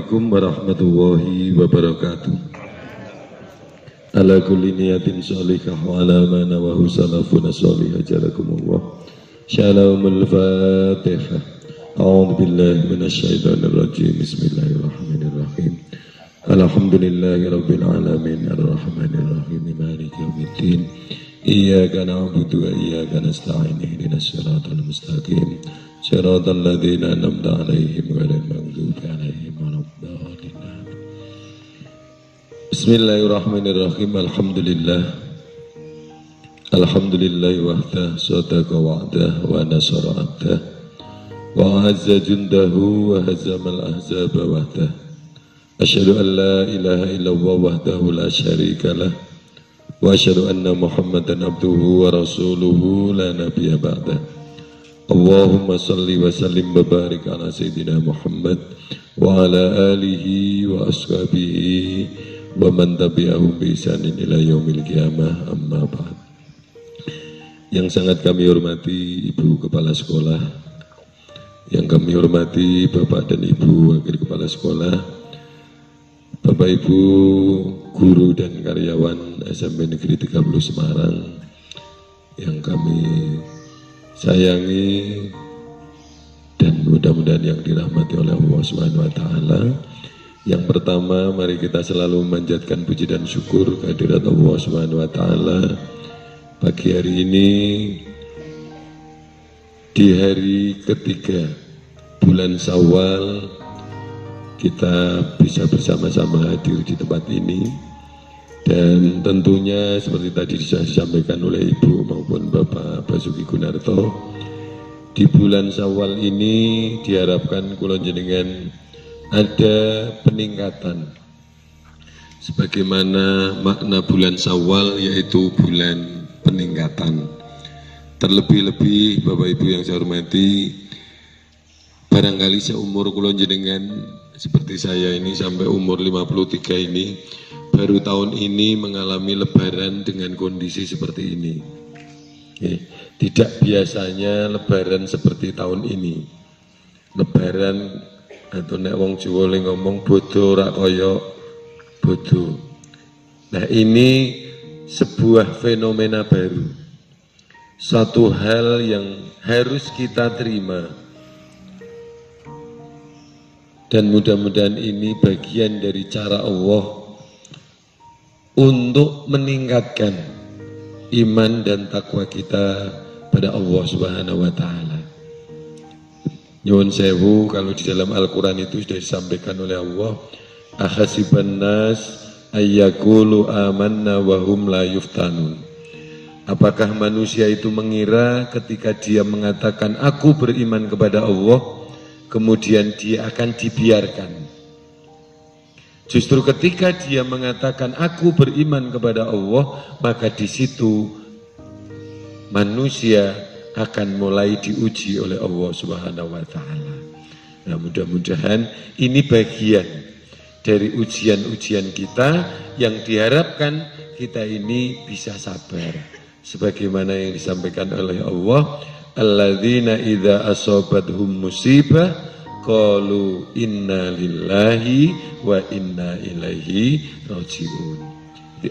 Assalamualaikum warahmatullahi wabarakatuh. Ala kulli niyatin sholihah wa ala ma nawahu salafuna sholihah jalakumullah. Shalomul Fatihah. A'udzu billahi minasyaitonir rajim. Bismillahirrahmanirrahim. Alhamdulillahi rabbil alamin arrahmanir rahim maliki yaumiddin. Iyyaka na'budu wa iyyaka nasta'in ihdinas siratal mustaqim. Siratal ladzina an'amta 'alaihim ghairil maghdubi 'alaihim waladdallin. Bismillahirrahmanirrahim. Alhamdulillah wahdah sadaqa wa'dah wa nasara 'abdah wa 'azza jundahu wa hazamal ahzaba wahdah. Asyhadu an la ilaha illallah wahdahu la syarikalah wa asyhadu anna Muhammadan abduhu wa rasuluhu la nabiyya ba'dah. Allahumma salli wa sallim wa barik ala sayyidina Muhammad wa ala alihi wa ashabihi wa man tabi'ahum bi ihsanin ila yaumil qiyamah, amma ba'd. Yang sangat kami hormati Ibu Kepala Sekolah, yang kami hormati Bapak dan Ibu Wakil Kepala Sekolah, Bapak Ibu guru dan karyawan SMP Negeri 30 Semarang yang kami sayangi dan mudah-mudahan yang dirahmati oleh Allah Subhanahu wa taala. Yang pertama, mari kita selalu memanjatkan puji dan syukur kehadirat Allah Subhanahu wa taala. Pagi hari ini di hari ketiga bulan Syawal kita bisa bersama-sama hadir di tempat ini. Dan tentunya seperti tadi sudah disampaikan oleh Ibu maupun Bapak Basuki Gunarto, di bulan Syawal ini diharapkan kula jenengan ada peningkatan. Sebagaimana makna bulan Syawal yaitu bulan peningkatan. Terlebih-lebih Bapak Ibu yang saya hormati, barangkali seumur kula jenengan seperti saya ini sampai umur 53 ini baru tahun ini mengalami lebaran dengan kondisi seperti ini. Tidak biasanya lebaran seperti tahun ini. Lebaran atau nek wong Jawa ngomong bodo rak kaya bodo. Nah, ini sebuah fenomena baru. Satu hal yang harus kita terima. Dan mudah-mudahan ini bagian dari cara Allah untuk meningkatkan iman dan takwa kita pada Allah Subhanahu wa taala. Nyuwun sewu, kalau di dalam Al-Qur'an itu sudah disampaikan oleh Allah, ahasiban nas ayyaqulu amanna wa hum la yuftanun. Apakah manusia itu mengira ketika dia mengatakan aku beriman kepada Allah, kemudian dia akan dibiarkan? Justru ketika dia mengatakan aku beriman kepada Allah, maka di situ manusia akan mulai diuji oleh Allah Subhanahu wa taala. Nah, mudah-mudahan ini bagian dari ujian-ujian kita yang diharapkan kita ini bisa sabar. Sebagaimana yang disampaikan oleh Allah, alladzina idza asabathum musibah qalu inna lillahi wa inna ilaihi raji'un.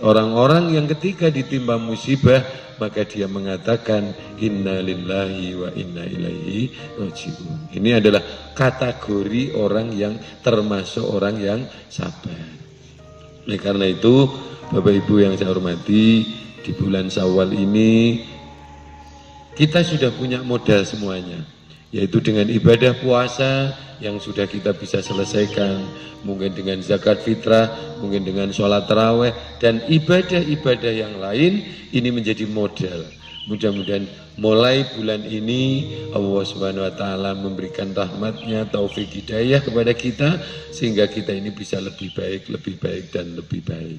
Orang-orang yang ketika ditimpa musibah maka dia mengatakan inna lillahi wa inna ilaihi raji'un. Ini adalah kategori orang yang termasuk orang yang sabar. Oleh karena itu, Bapak Ibu yang saya hormati, di bulan Syawal ini kita sudah punya modal semuanya, yaitu dengan ibadah puasa yang sudah kita bisa selesaikan, mungkin dengan zakat fitrah, mungkin dengan sholat taraweh, dan ibadah-ibadah yang lain. Ini menjadi modal. Mudah-mudahan mulai bulan ini Allah Subhanahu wa taala memberikan rahmatnya, taufik hidayah kepada kita, sehingga kita ini bisa lebih baik dan lebih baik.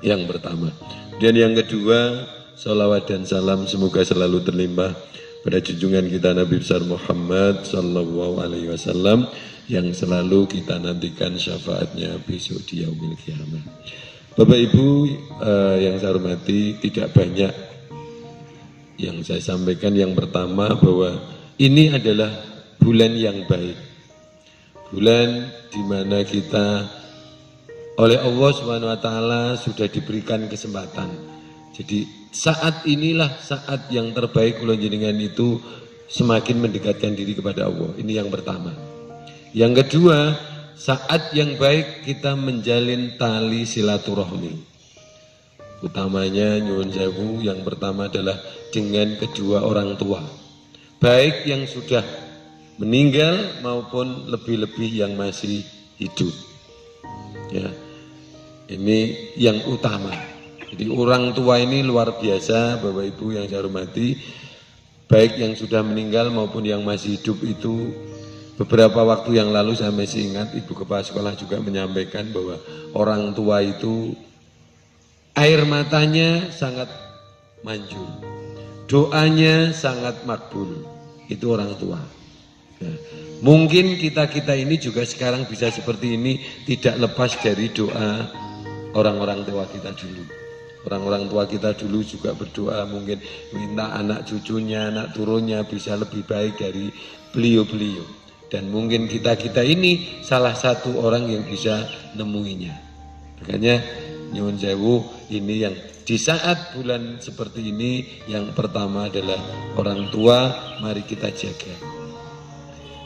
Yang pertama. Dan yang kedua, salawat dan salam semoga selalu terlimpah pada junjungan kita Nabi besar Muhammad sallallahu alaihi wasallam yang selalu kita nantikan syafaatnya besok di yaumil qiyamah. Bapak Ibu yang saya hormati, tidak banyak yang saya sampaikan. Yang pertama bahwa ini adalah bulan yang baik. bulan di mana kita oleh Allah Subhanahu wa taala sudah diberikan kesempatan. Jadi saat inilah saat yang terbaik kula jenengan itu semakin mendekatkan diri kepada Allah. Ini yang pertama. Yang kedua, saat yang baik kita menjalin tali silaturahmi. Utamanya nyuwun sewu, yang pertama adalah dengan kedua orang tua. Baik yang sudah meninggal maupun lebih-lebih yang masih hidup. Ya. Ini yang utama. Jadi orang tua ini luar biasa, Bapak Ibu yang saya hormati. Baik yang sudah meninggal maupun yang masih hidup itu, beberapa waktu yang lalu saya masih ingat Ibu Kepala Sekolah juga menyampaikan bahwa orang tua itu air matanya sangat manjur, doanya sangat makbul. Itu orang tua. Nah, mungkin kita ini juga sekarang bisa seperti ini tidak lepas dari doa orang-orang tua kita dulu. Orang-orang tua kita dulu juga berdoa mungkin minta anak cucunya, anak turunnya bisa lebih baik dari beliau-beliau. Dan mungkin kita ini salah satu orang yang bisa nemuinya. Makanya nyuwun sewu, ini yang di saat bulan seperti ini yang pertama adalah orang tua, mari kita jaga.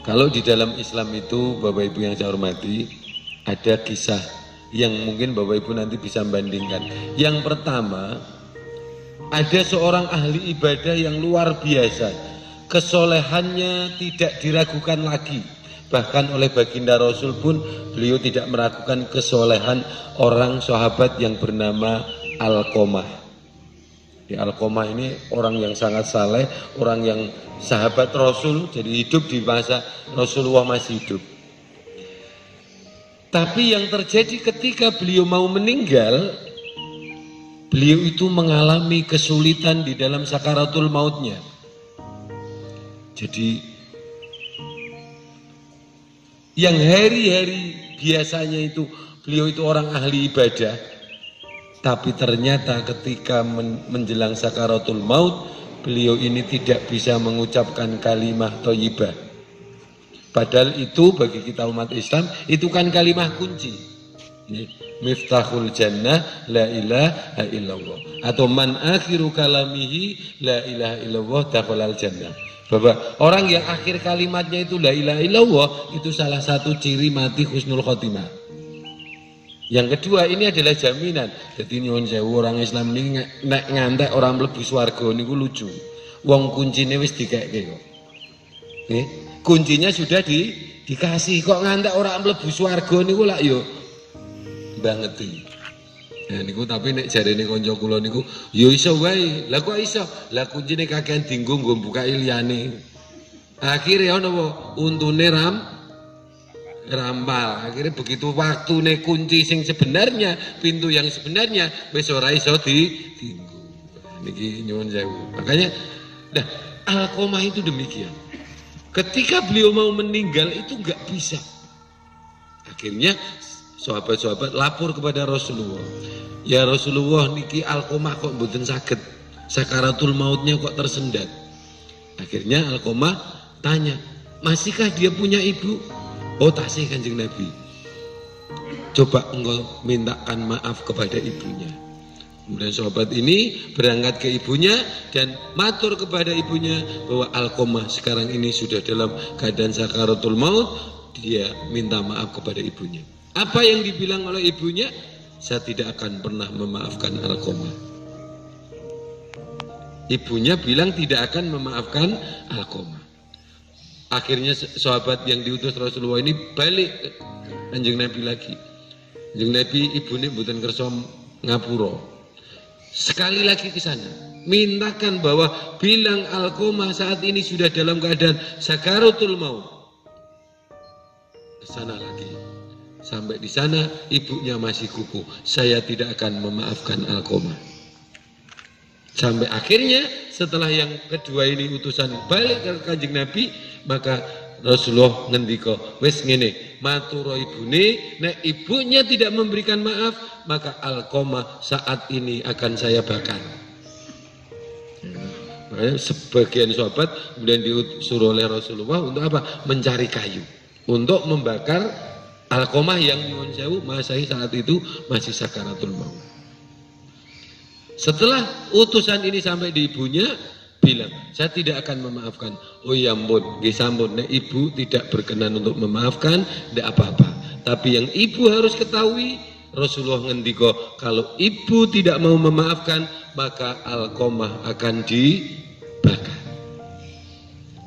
Kalau di dalam Islam itu Bapak Ibu yang saya hormati, ada kisah yang mungkin Bapak Ibu nanti bisa bandingkan. Yang pertama, ada seorang ahli ibadah yang luar biasa, kesolehannya tidak diragukan lagi. Bahkan oleh baginda Rasul pun beliau tidak meragukan kesolehan orang sahabat yang bernama Alqamah. Di Alqamah ini orang yang sangat saleh, orang yang sahabat Rasul, jadi hidup di masa Rasulullah masih hidup. Tapi yang terjadi ketika beliau mau meninggal, beliau itu mengalami kesulitan di dalam sakaratul mautnya. Jadi yang hari-hari biasanya itu beliau itu orang ahli ibadah, tapi ternyata ketika menjelang sakaratul maut beliau ini tidak bisa mengucapkan kalimah thayyibah. Padahal itu bagi kita umat Islam itu kan kalimah kunci. Miftahul jannah la ilaha illallah, atau man akhiru kalamihi la ilaha illallah dakhalal jannah. Bahwa orang yang akhir kalimatnya itu la ilaha illallah itu salah satu ciri mati husnul khotimah. Yang kedua, ini adalah jaminan. Jadi nyuwun sewu, orang Islam ini nek ngantek orang mlebu swarga niku lucu. Wong kuncine wis dikekke kok. Nggih, kuncinya sudah dikasih, kok ngantek orang mlebu swarga niku lak yo mbangeti. Nah niku tapi nek jarene kanca kula niku ya iso wae. Lah kok iso? Lah kuncine kakean dienggo nggo buka liyane. Akhire ana apa? Untune rampal. Akhirnya begitu waktune kunci sing sebenarnya, pintu yang sebenarnya wis ora iso dienggo. Niki nyuwun sewu. Makanya nah Alqamah itu demikian. Ketika beliau mau meninggal itu enggak bisa. Akhirnya sahabat-sahabat lapor kepada Rasulullah. Ya Rasulullah, niki Alqamah kok mboten saged, sakaratul mautnya kok tersendat. Akhirnya Alqamah tanya, masihkah dia punya ibu? Oh tasih Kanjeng Nabi. Coba engkau mintakan maaf kepada ibunya. Kemudian sahabat ini berangkat ke ibunya dan matur kepada ibunya bahwa Alqamah sekarang ini sudah dalam keadaan sakaratul maut. Dia minta maaf kepada ibunya. Apa yang dibilang oleh ibunya? Saya tidak akan pernah memaafkan Alqamah. Ibunya bilang tidak akan memaafkan Alqamah. Akhirnya sahabat yang diutus Rasulullah ini balik ke Kanjeng Nabi lagi. Kanjeng Nabi ibunya mboten kersa ngapura. Sekali lagi ke sana, mintakan bahwa bilang Alqamah saat ini sudah dalam keadaan sakaratul maut. Ke sana lagi. Sampai di sana ibunya masih kukuh, saya tidak akan memaafkan Alqamah. Sampai akhirnya setelah yang kedua ini utusan balik ke Kanjeng Nabi, maka Rasulullah ngendika, wis ngene, matur ibune, nek ibunya tidak memberikan maaf, maka Alqamah saat ini akan saya bakar. Makanya sebagian sahabat kemudian disuruh oleh Rasulullah untuk apa? Mencari kayu. untuk membakar Alqamah yang nyuwun sewu Masai saat itu masih sakaratul maut. Setelah utusan ini sampai di ibunya, bilang, saya tidak akan memaafkan. Oh ya ampun, nggih sampun, nek ibu tidak berkenan untuk memaafkan, tidak apa-apa. Tapi yang ibu harus ketahui, Rasulullah ngendika, kalau ibu tidak mau memaafkan, maka Alqamah akan dibakar.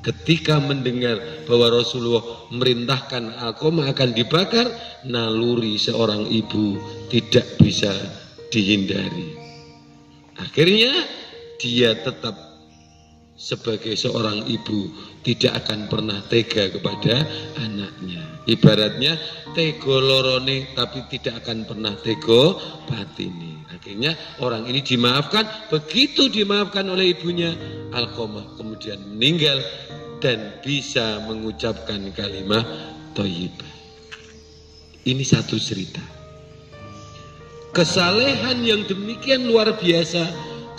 Ketika mendengar bahwa Rasulullah merintahkan Alqamah akan dibakar, naluri seorang ibu tidak bisa dihindari. Akhirnya dia tetap sebagai seorang ibu tidak akan pernah tega kepada anaknya. Ibaratnya tego lorone tapi tidak akan pernah tego batini. Akhirnya orang ini dimaafkan. Begitu dimaafkan oleh ibunya, Alqamah kemudian meninggal dan bisa mengucapkan kalimat thayyibah. Ini satu cerita. Kesalehan yang demikian luar biasa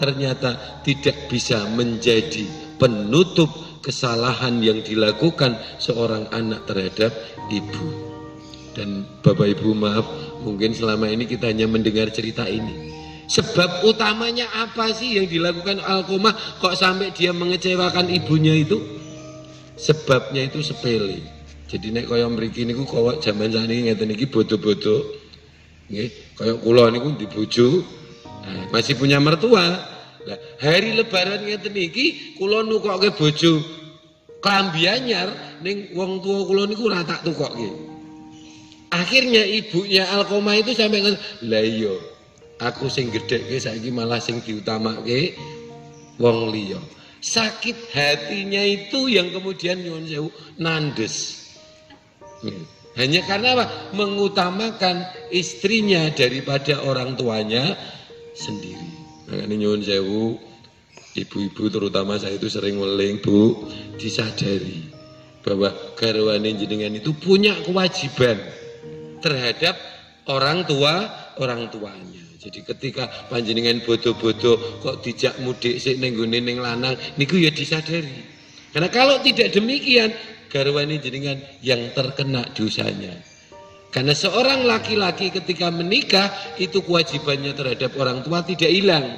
ternyata tidak bisa menjadi penutup kesalahan yang dilakukan seorang anak terhadap ibu. Dan Bapak Ibu maaf, mungkin selama ini kita hanya mendengar cerita ini. Sebab utamanya apa sih yang dilakukan Alqamah kok sampai dia mengecewakan ibunya itu? Sebabnya itu sepele. Jadi nek kaya mriki niku kok jaman sakniki ngeten iki bodo-bodo. Nggih, kaya kula niku di bojo, masih punya mertua. Nah, hari lebaran ngeten iki kula nukokke bojo klambi anyar ning wong tua kula niku ora tak tukokke. Akhirnya ibunya Alqamah itu sampai lah iya, aku sing gedhekke saiki malah sing diutamake wong liya. Sakit hatinya itu yang kemudian nyuwun sewu nandes. Hanya karena apa? Mengutamakan istrinya daripada orang tuanya sendiri. Makanya nyuwun sewu, ibu-ibu terutama saya itu sering weling, Bu, disadari bahwa garwane jenengan itu punya kewajiban terhadap orang tuanya. Jadi ketika panjenengan bodoh-bodoh kok dijak mudik sik ning nggone ning lanang niku ya disadari. Karena kalau tidak demikian garwane jenengan yang terkena dosanya. Karena seorang laki-laki ketika menikah itu kewajibannya terhadap orang tua tidak hilang.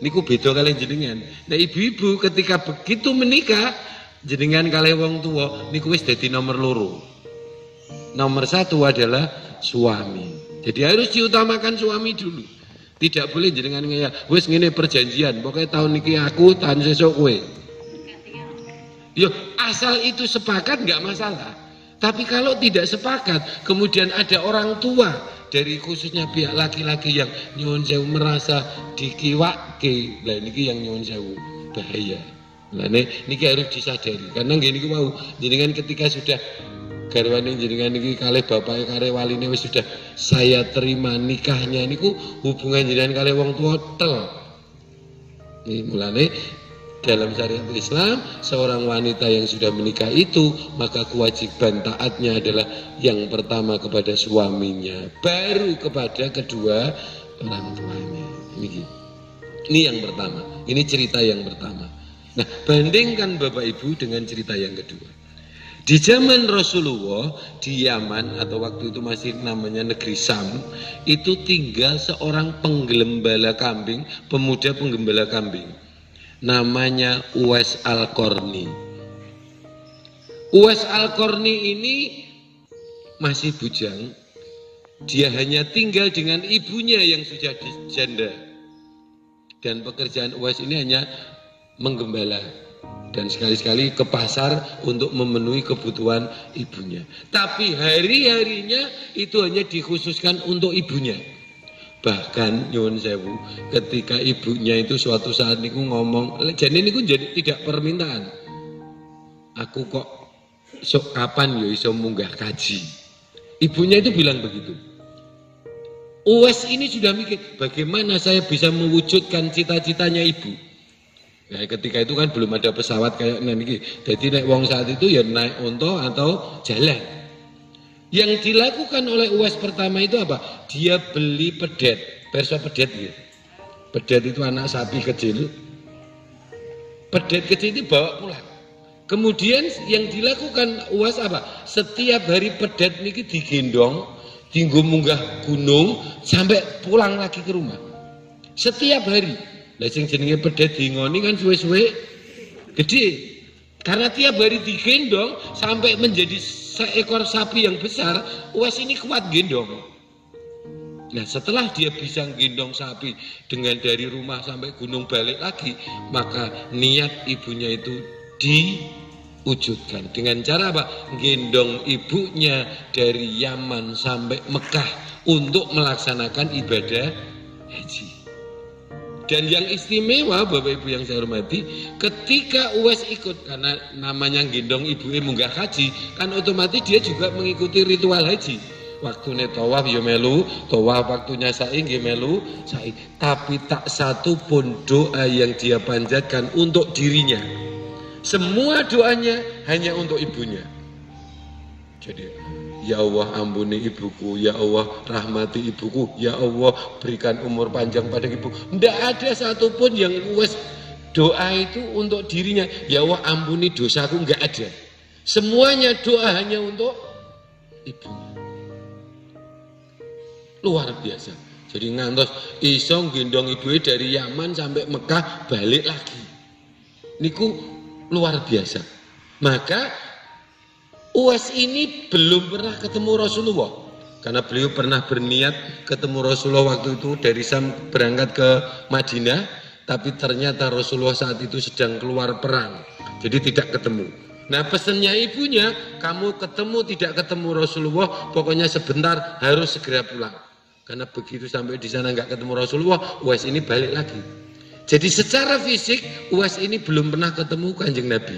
Niku beda kalian jenengan. Nah ibu-ibu ketika begitu menikah jenengan kalian wong tua niku wis dadi nomor loro. Nomor satu adalah suami. Jadi harus diutamakan suami dulu. Tidak boleh jenengan ngaya wis ngene perjanjian pokoknya tahun niki aku tahun sesuk kowe. Yo asal itu sepakat nggak masalah. Tapi kalau tidak sepakat kemudian ada orang tua dari khususnya pihak laki-laki yang nyuwun sewu merasa dikiwake. Lah niki yang nyuwun sewu bahaya. Lah niki harus disadari karena nggih niku mau jenengan ketika sudah garwane jenengan niki kalih bapake kare waline wis sudah saya terima nikahnya niku hubungan jenengan kalih wong tua tel. Ini mulane dalam syariat Islam seorang wanita yang sudah menikah itu maka kewajiban taatnya adalah yang pertama kepada suaminya, baru kepada kedua orang tuanya. Ini yang pertama. Ini cerita yang pertama. Nah, bandingkan Bapak Ibu dengan cerita yang kedua. Di zaman Rasulullah di Yaman atau waktu itu masih namanya negeri Sam, itu tinggal seorang penggembala kambing, pemuda penggembala kambing. Namanya Uwais Al-Qarni. Uwais Al-Qarni ini masih bujang. Dia hanya tinggal dengan ibunya yang sudah dijanda. Dan pekerjaan Uwais ini hanya menggembala. Dan sekali-sekali ke pasar untuk memenuhi kebutuhan ibunya. Tapi hari-harinya itu hanya dikhususkan untuk ibunya. Bahkan nyuwun sewu, ketika ibunya itu suatu saat niku ngomong, jadi niku jadi tidak permintaan. Aku kok sok kapan yo iso munggah kaji. Ibunya itu bilang begitu. Uwais ini sudah mikir, bagaimana saya bisa mewujudkan cita-citanya ibu. Nah, ketika itu kan belum ada pesawat kayak niki. Jadi naik wong saat itu ya naik onto atau jalan. Yang dilakukan oleh Uwais pertama itu apa? Dia beli pedet, perso pedet gitu. Pedet itu anak sapi kecil. Pedet kecil itu bawa pulang. Kemudian yang dilakukan UAS apa? Setiap hari pedet niki digendong, tinggu munggah gunung sampai pulang lagi ke rumah. Setiap hari. Lah sing jenenge pedet dingoni kan suwe-suwe gede. Karena tiap hari digendong sampai menjadi seekor sapi yang besar, UAS ini kuat gendong. Nah setelah dia bisa gendong sapi dengan dari rumah sampai gunung balik lagi, maka niat ibunya itu diwujudkan. Dengan cara apa? Gendong ibunya dari Yaman sampai Mekah untuk melaksanakan ibadah haji. Dan yang istimewa Bapak Ibu yang saya hormati, ketika UAS ikut, karena namanya gendong ibunya munggah haji, kan otomatis dia juga mengikuti ritual haji. Waktunya tawaf ya melu, tawaf waktunya sa'i nggih melu, sa'i. Tapi tak satu pun doa yang dia panjatkan untuk dirinya. Semua doanya hanya untuk ibunya. Jadi, ya Allah ampuni ibuku, ya Allah rahmati ibuku, ya Allah berikan umur panjang pada ibu. Tidak ada satupun yang UAS doa itu untuk dirinya. Ya Allah ampuni dosaku, enggak ada. Semuanya doa hanya untuk ibunya. Luar biasa. Jadi ngantos iso gendong ibunya dari Yaman sampai Mekah balik lagi. Niku luar biasa. Maka UAS ini belum pernah ketemu Rasulullah. Karena beliau pernah berniat ketemu Rasulullah waktu itu dari Sam berangkat ke Madinah, tapi ternyata Rasulullah saat itu sedang keluar perang. Jadi tidak ketemu. Nah pesannya ibunya, kamu ketemu tidak ketemu Rasulullah, pokoknya sebentar harus segera pulang. Karena begitu sampai di sana nggak ketemu Rasulullah, UAS ini balik lagi. Jadi secara fisik UAS ini belum pernah ketemu Kanjeng Nabi.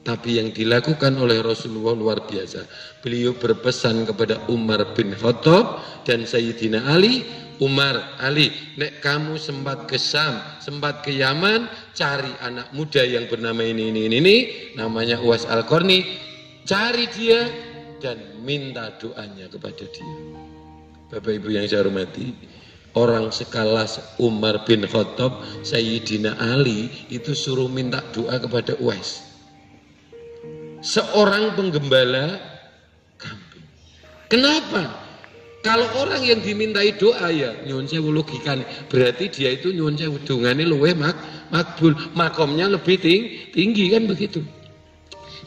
Tapi yang dilakukan oleh Rasulullah luar biasa. Beliau berpesan kepada Umar bin Khattab dan Sayyidina Ali, Umar, Ali, nek kamu sempat ke Syam, sempat ke Yaman, cari anak muda yang bernama ini, namanya Uwais Al-Qarni, cari dia dan minta doanya kepada dia. Bapak Ibu yang saya hormati, orang sekelas Umar bin Khattab, Sayyidina Ali itu suruh minta doa kepada Uwais. Seorang penggembala kambing. Kenapa? Kalau orang yang dimintai doa ya nyuwun sewu logikane, berarti dia itu nyuwun sewu dongane luwih makbul, makomnya lebih tinggi kan begitu.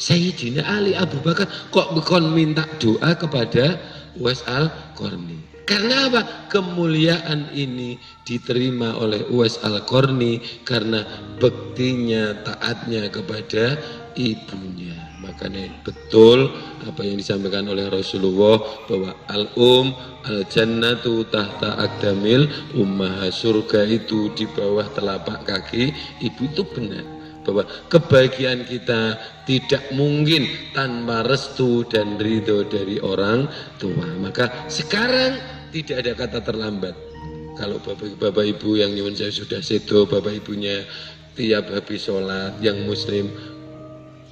Sayyidina Ali Abu Bakar kok bukan minta doa kepada Uwais Al-Qarni. Karena apa? Kemuliaan ini diterima oleh Uwais Al-Qarni karena bektinya, taatnya kepada ibunya. Makanya betul apa yang disampaikan oleh Rasulullah bahwa al-jannatu tahta aqdamil ummah, surga itu di bawah telapak kaki ibu, itu benar. Bahwa kebahagiaan kita tidak mungkin tanpa restu dan ridho dari orang tua. Maka sekarang tidak ada kata terlambat. Kalau bapak ibu yang nyuwun saya sudah sedo, bapak ibunya tiap habis sholat yang muslim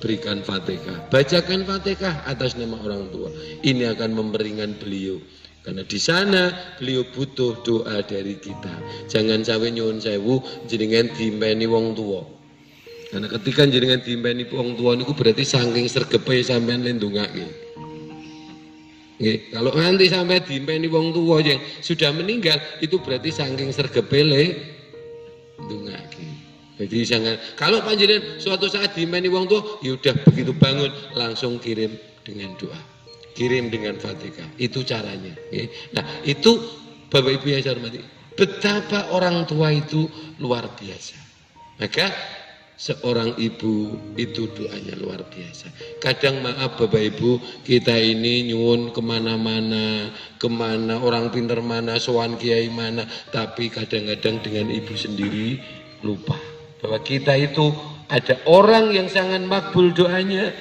berikan Fatihah, bacakan Fatihah atas nama orang tua. Ini akan memperingan beliau. Karena di sana beliau butuh doa dari kita. Jangan sampai nyuwun sewu jenengan diimpeni wong tua. Karena ketika jenengan diimpeni wong tua niku berarti saking sregepe sampean lendungake. Nggih, kalau nanti sampai diimpeni wong tua yang sudah meninggal itu berarti saking sregepe lendungake. Jadi jangan, kalau panjenengan suatu saat diimani wong tua, ya udah begitu bangun langsung kirim dengan doa, kirim dengan Fatihah. Itu caranya. Ya. Nah itu Bapak Ibu yang saya hormati, betapa orang tua itu luar biasa. Maka seorang ibu itu doanya luar biasa. Kadang maaf Bapak Ibu, kita ini nyuwun kemana-mana, kemana orang pinter mana, sowan kiai mana, tapi kadang-kadang dengan ibu sendiri lupa bahwa kita itu ada orang yang sangat makbul doanya,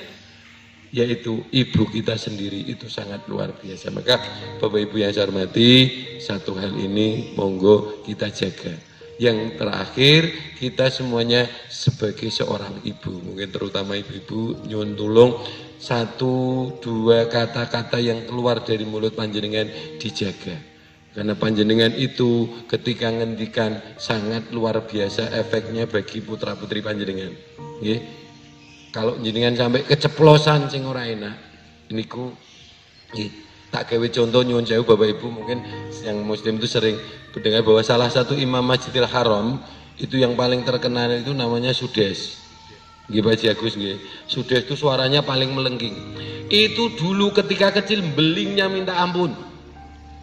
yaitu ibu kita sendiri. Itu sangat luar biasa. Maka Bapak Ibu yang saya hormati, satu hal ini monggo kita jaga. Yang terakhir, kita semuanya sebagai seorang ibu, mungkin terutama ibu-ibu, nyuwun tulung satu dua kata-kata yang keluar dari mulut panjenengan dijaga. Karena panjenengan itu ketika ngendikan sangat luar biasa efeknya bagi putra putri panjenengan. Nggih. Kalau jenengan sampai keceplosan sing ora enak, niku tak gawe contoh nyuwun sewu Bapak Ibu, mungkin yang muslim itu sering mendengar bahwa salah satu imam Masjidil Haram itu yang paling terkenal itu namanya Sudes. Nggih Pak Agus nggih. Sudes itu suaranya paling melengking. Itu dulu ketika kecil belingnya minta ampun.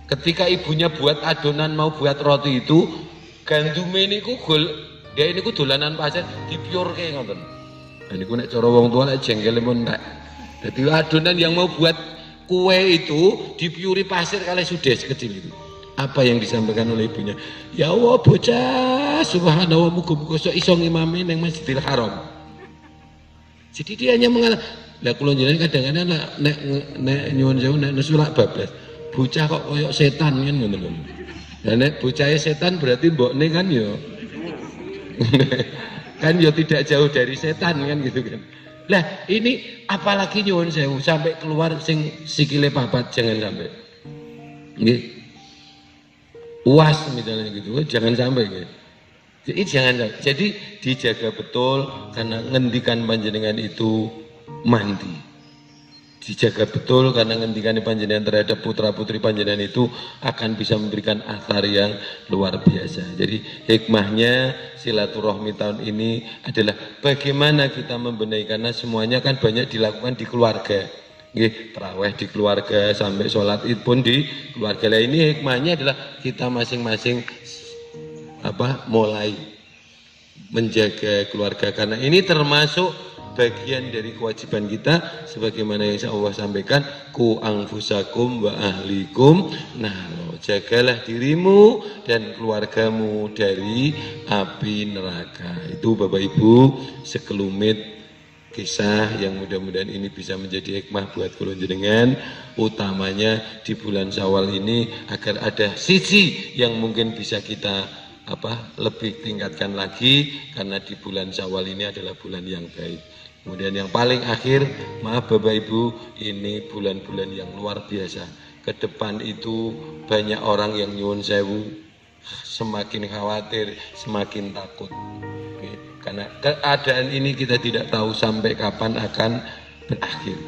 Ketika ibunya buat adonan mau buat roti itu, gandume niku dia niku dolanan pasir dipiurke ngoten. Nah niku nek cara wong tua nek jengkel mun entek. Dadi adonan yang mau buat kue itu dipiuri pasir kali Sudes kecil itu. Apa yang disampaikan oleh ibunya? Ya Allah bocah, subhanallah muga-muga iso ngimami ning Masjidil Haram. Jadi dia hanya mengalah. Lah kula jenengan kadang-kadang nek nyuwun sewu nek nesulak bablas. Bocah kok koyok setan kan ngono. Lah nek bocahe setan berarti mbokne kan ya kan ya tidak jauh dari setan kan gitu kan. Lah ini apalagi nyuwun sewu sampai keluar sing sikile papat jangan sampai. Nggih. Uas misalnya gitu, jangan sampai gitu. Jadi jangan sampai. Jadi dijaga betul karena ngendikan panjenengan itu mandi. Dijaga betul karena ngendikan panjenengan terhadap putra-putri panjenengan itu akan bisa memberikan athar yang luar biasa. Jadi hikmahnya silaturahmi tahun ini adalah bagaimana kita membenahi, karena semuanya kan banyak dilakukan di keluarga. Nggih, tarawih di keluarga sampai sholat id pun di keluarga. Lah ini hikmahnya adalah kita masing-masing mulai menjaga keluarga, karena ini termasuk bagian dari kewajiban kita sebagaimana yang Allah sampaikan, ku anfusakum wa ahlikum. Nah, jagalah dirimu dan keluargamu dari api neraka. Itu Bapak Ibu sekelumit kisah yang mudah-mudahan ini bisa menjadi hikmah buat kula jenengan, utamanya di bulan Syawal ini agar ada sisi yang mungkin bisa kita lebih tingkatkan lagi, karena di bulan Syawal ini adalah bulan yang baik. Kemudian yang paling akhir, maaf Bapak Ibu, ini bulan-bulan yang luar biasa. Ke depan itu banyak orang yang nyuwun sewu semakin khawatir, semakin takut. Karena keadaan ini kita tidak tahu sampai kapan akan berakhir.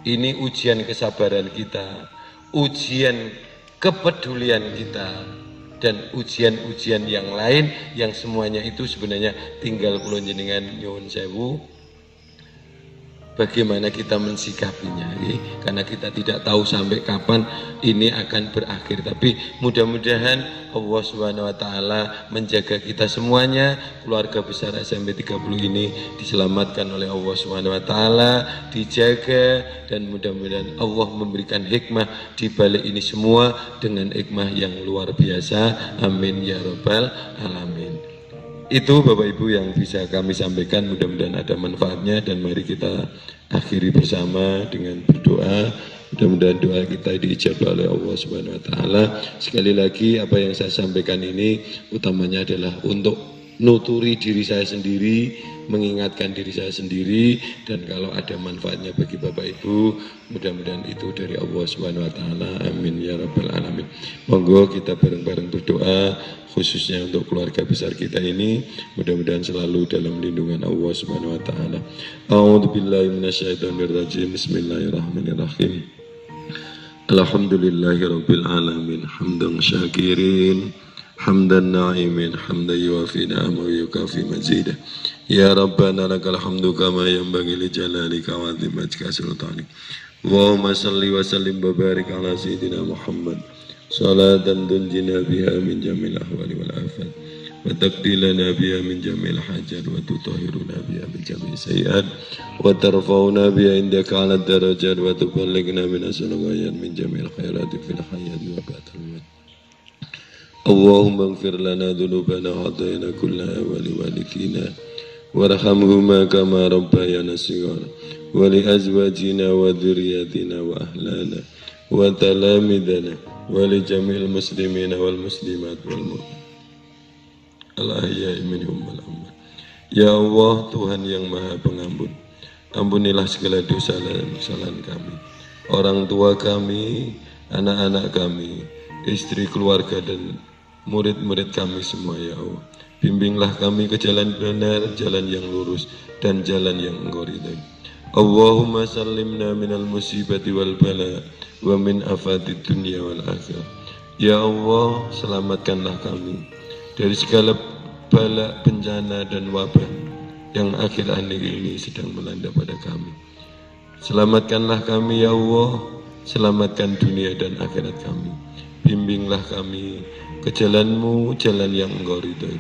Ini ujian kesabaran kita, ujian kepedulian kita, dan ujian-ujian yang lain yang semuanya itu sebenarnya tinggal kula jenengan nyuwun sewu bagaimana kita mensikapinya, karena kita tidak tahu sampai kapan ini akan berakhir. Tapi mudah-mudahan Allah Subhanahu wa taala menjaga kita semuanya, keluarga besar SMP 30 ini diselamatkan oleh Allah Subhanahu wa taala, dijaga, dan mudah-mudahan Allah memberikan hikmah di balik ini semua dengan hikmah yang luar biasa. Amin ya rabbal alamin. Itu Bapak Ibu yang bisa kami sampaikan, mudah-mudahan ada manfaatnya, dan mari kita akhiri bersama dengan berdoa. Mudah-mudahan doa kita diijabah oleh Allah Subhanahu wa taala. Sekali lagi apa yang saya sampaikan ini utamanya adalah untuk nuturi diri saya sendiri, mengingatkan diri saya sendiri, dan kalau ada manfaatnya bagi Bapak Ibu, mudah-mudahan itu dari Allah Subhanahu wa taala. Amin ya rabbal alamin. Monggo kita bareng-bareng berdoa khususnya untuk keluarga besar kita ini, mudah-mudahan selalu dalam lindungan Allah Subhanahu wa taala. A'udzubillahi minasyaitonirrajim. Bismillahirrahmanirrahim. Alhamdulillahirabbil alamin, hamdan syakirin, hamdan na'imin, hamdan yuwafi ni'amahu wa yukafi mazidah. Ya Rabbana lakal hamdu kama yanbaghi li jalalika wa 'azimi wajhika sultanik. Allahumma salli wa sallim wa barik ala sayyidina Muhammad salatan tunjina biha min jamil ahwali wal afat wa taqdilana biha min jamil hajat wa tutahhiruna biha min jamil sayiat wa tarfa'una biha indaka ala darajat wa tuballighna min asnawayat min jamil khairati fil hayati wa ba'dal maut. Allahumma ighfir lana dhunubana wa hadayna kullaha wa liwalidina warhamhuma kama rabbayana shighara wa li azwajina wa dhurriyyatina wa ahlana wa talamidana wa li jami'il muslimina wal muslimat wal mu'min al-ahya'i minhum wal amwat. Ya Allah, Tuhan yang Maha Pengampun, ampunilah segala dosa dan kesalahan kami, orang tua kami, anak-anak kami, istri, keluarga, dan murid-murid kami semua, ya Allah. Bimbinglah kami ke jalan benar, jalan yang lurus, dan jalan yang Engkau ridhai. Allahumma sallimna minal musibati wal bala wa min afatid dunya wal akhirah. Ya Allah, selamatkanlah kami dari segala bala, bencana, dan wabah yang akhir-akhir ini sedang melanda pada kami. Selamatkanlah kami ya Allah, selamatkan dunia dan akhirat kami. Bimbinglah kami ke jalan-Mu, jalan yang Engkau ridhai.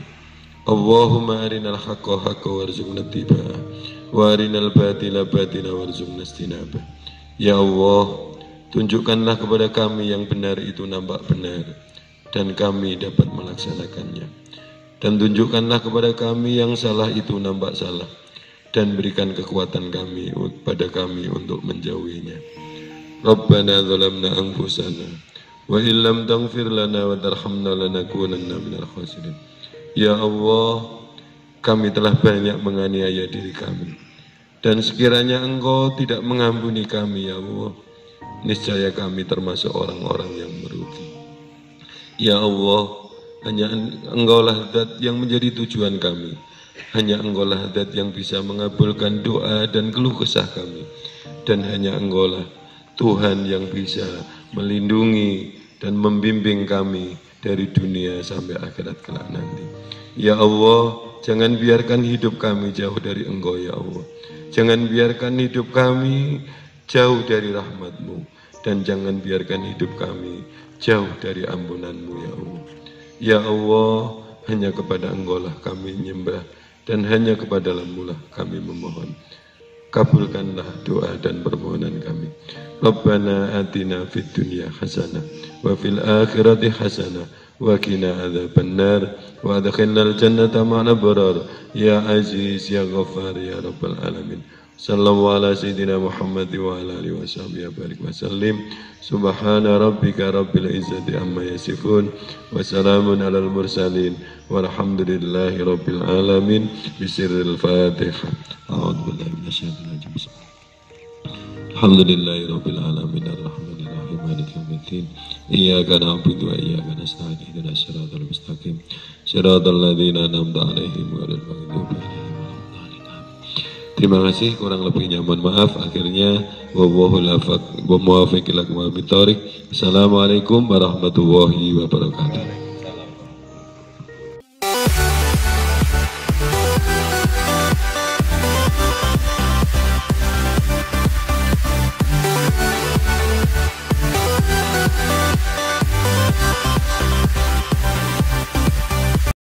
Allahumma arinal haqqa haqqa warzuqna ittiba'ah wa arinal batila batila warzuqna istinabah. Ya Allah, tunjukkanlah kepada kami yang benar itu nampak benar dan kami dapat melaksanakannya. Dan tunjukkanlah kepada kami yang salah itu nampak salah dan berikan kekuatan kami pada kami untuk menjauhinya. Rabbana zalamna anfusana wa illam taghfir lana wa tarhamna lanakunanna minal khasirin. Ya Allah, kami telah banyak menganiaya diri kami, dan sekiranya Engkau tidak mengampuni kami ya Allah, niscaya kami termasuk orang-orang yang merugi. Ya Allah, hanya Engkaulah zat yang menjadi tujuan kami, hanya Engkaulah zat yang bisa mengabulkan doa dan keluh kesah kami, dan hanya Engkaulah Tuhan yang bisa melindungi dan membimbing kami dari dunia sampai akhirat kelak nanti. Ya Allah, jangan biarkan hidup kami jauh dari Engkau ya Allah. Jangan biarkan hidup kami jauh dari rahmat-Mu, dan jangan biarkan hidup kami jauh dari ampunan-Mu ya Allah. Ya Allah, hanya kepada Engkau-lah kami menyembah, dan hanya kepada-Mu lah kami memohon. Kabulkanlah doa dan permohonan kami. Rabbana atina fid dunya hasanah wa fil akhirati hasanah wa qina adzabannar wa adkhilnal jannata ma'al abrar ya aziz ya ghaffar ya rabbal alamin. Sallallahu ala sayyidina Muhammad wa ala alihi wa sahbihi barik wa sallim. Subhana rabbika rabbil izzati amma yasifun wa salamun alal mursalin walhamdulillahi rabbil alamin. Bisirril Fatihah. A'udzu billahi minasyaitonir rajim. Alhamdulillahi rabbil alamin arrahmanir rahim maliki yaumiddin. Iyyaka na'budu wa iyyaka nasta'in ihdinas siratal mustaqim siratal ladzina an'amta 'alaihim ghairil maghdubi 'alaihim waladdallin. Terima kasih, kurang lebihnya mohon maaf. Akhirnya wallahul muwaffiq ila aqwamit thoriq. Assalamualaikum warahmatullahi wabarakatuh.